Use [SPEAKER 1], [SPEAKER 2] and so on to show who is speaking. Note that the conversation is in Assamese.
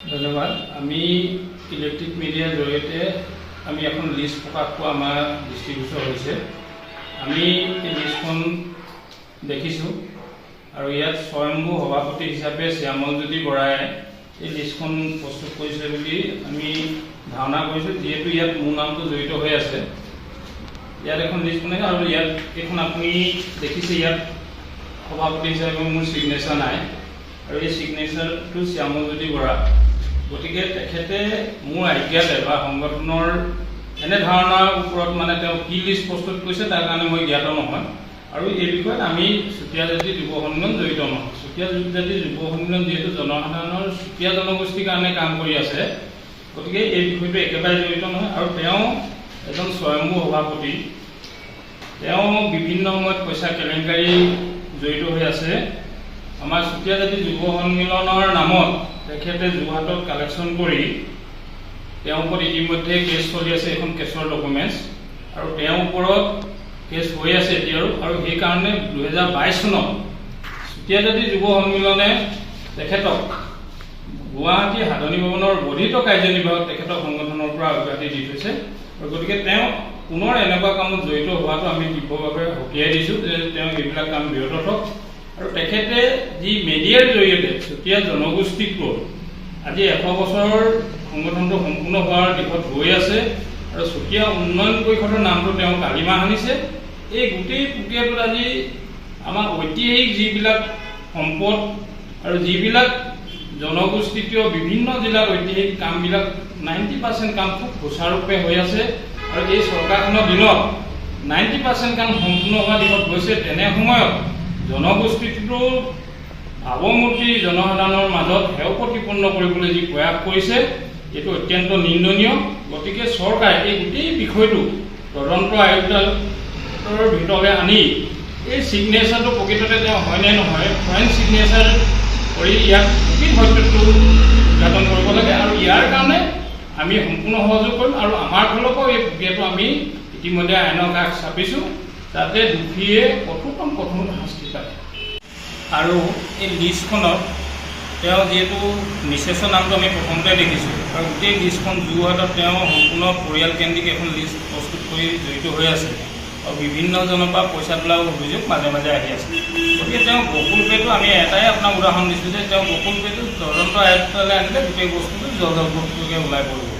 [SPEAKER 1] ধন্যবাদ। আমি ইলেক্ট্ৰিক মিডিয়াৰ জৰিয়তে আমি এখন লিষ্ট প্ৰকাশ কৰা আমাৰ দৃষ্টিগোচৰ হৈছে। আমি এই লিষ্টখন দেখিছোঁ আৰু ইয়াত স্বয়ম্ভূ সভাপতি হিচাপে শ্যামলজ্যোতি বৰাই এই লিষ্টখন প্ৰস্তুত কৰিছে বুলি আমি ধাৰণা কৰিছোঁ, যিহেতু ইয়াত মোৰ নামটো জড়িত হৈ আছে। ইয়াত এখন লিষ্ট বনাইছে আৰু ইয়াত এইখন আপুনি দেখিছে, ইয়াত সভাপতি হিচাপে মোৰ ছিগনেচাৰ নাই আৰু এই ছিগনেচাৰটো শ্যামলজ্যোতি বৰা। গতিকে তেখেতে মোৰ আজ্ঞাতে বা সংগঠনৰ এনে ধাৰণাৰ ওপৰত মানে তেওঁ কি লিষ্ট প্ৰস্তুত কৰিছে তাৰ কাৰণে মই জ্ঞাত নহয় আৰু এই বিষয়ত আমি চুতীয়া জাতি যুৱ সন্মিলন জড়িত নহয়। চুতীয়া জাতি যুৱ সন্মিলন যিহেতু জনসাধাৰণৰ চুতীয়া জনগোষ্ঠীৰ কাৰণে কাম কৰি আছে, গতিকে এই বিষয়টো একেবাৰে জড়িত নহয়। আৰু তেওঁ এজন স্বয়ম্ভূ সভাপতি, তেওঁ বিভিন্ন সময়ত পইচা কেলেংকাৰী জড়িত হৈ আছে। আমাৰ চুতীয়া জাতি যুৱ সন্মিলনৰ নামত তেখেতে যোৰহাটত কালেকশ্যন কৰি তেওঁৰ ওপৰত ইতিমধ্যে কেছ চলি আছে, এখন কেছৰ ডকুমেণ্টছ, আৰু তেওঁৰ ওপৰত কেছ হৈ আছে এতিয়াও। আৰু সেইকাৰণে 2022 চনত চুতীয়া জাতি যুৱ সন্মিলনে তেখেতক গুৱাহাটী সাধনী ভৱনৰ বৰ্ধিত কাৰ্যনিৰ্বাহক তেখেতক সংগঠনৰ পৰা অব্যাহতি দি থৈছে। আৰু গতিকে তেওঁ পুনৰ এনেকুৱা কামত জড়িত হোৱাটো আমি তীব্ৰভাৱে সকীয়াই দিছোঁ যে তেওঁ এইবিলাক কাম বিৰত থাকক। আৰু তেখেতে যি মিডিয়াৰ জৰিয়তে চুতীয়া জনগোষ্ঠীক লৈ আজি 100 বছৰৰ সংগঠনটো সম্পূৰ্ণ হোৱাৰ দিশত গৈ আছে আৰু চুতীয়া উন্নয়ন পৰিষদৰ নামটো তেওঁ কালিমা সানিছে। এই গোটেই প্ৰক্ৰিয়াটোত আজি আমাৰ ঐতিহাসিক যিবিলাক সম্পদ আৰু যিবিলাক জনগোষ্ঠীয় বিভিন্ন জিলাত ঐতিহাসিক কামবিলাক 90% কাম খুব সুচাৰুৰূপে হৈ আছে আৰু এই চৰকাৰখনৰ দিনত 90% কাম সম্পূৰ্ণ হোৱাৰ দিশত গৈছে। তেনে সময়ত জনগোষ্ঠীটো ভাৱমূৰ্তি জনসাধাৰণৰ মাজত হেয় প্ৰতিপন্ন কৰিবলৈ যি প্ৰয়াস কৰিছে, এইটো অত্যন্ত নিন্দনীয়। গতিকে চৰকাৰে এই গোটেই বিষয়টো তদন্ত আয়োগৰ ভিতৰলৈ আনি এই ছিগনেচাৰটো প্ৰকৃততে তেওঁ হয়নে নহয় ফৰেন ছিগনেচাৰ কৰি ইয়াক প্ৰকৃত সত্যটো উদঘাটন কৰিব লাগে। আৰু ইয়াৰ কাৰণে আমি সম্পূৰ্ণ সহযোগ কৰিম আৰু আমাৰ ফালৰ পৰাও এই প্ৰক্ৰিয়াটো আমি ইতিমধ্যে আইনৰ কাষ চাপিছোঁ, যাতে দোষীয়ে কঠোৰ শাস্তি পায়। আৰু এই লিষ্টখনত তেওঁ যিহেতু মিছেছৰ নামটো আমি প্ৰথমতে দেখিছোঁ আৰু গোটেই লিষ্টখন যোৰহাটত তেওঁ সম্পূৰ্ণ পৰিয়ালকেন্দ্ৰিক এখন লিষ্ট প্ৰস্তুত কৰি জড়িত হৈ আছে আৰু বিভিন্নজনৰ পৰা পইচা তোলাৰ অভিযোগ মাজে মাজে আহি আছে। গতিকে তেওঁ বকুল পেটো আমি এটাই আপোনাক উদাহৰণ দিছোঁ যে তেওঁ বকুল পেটো তদন্ত আয়ত্তলৈ আনিলে গোটেই বস্তুটো জলজলকৈ ওলাই পৰিব।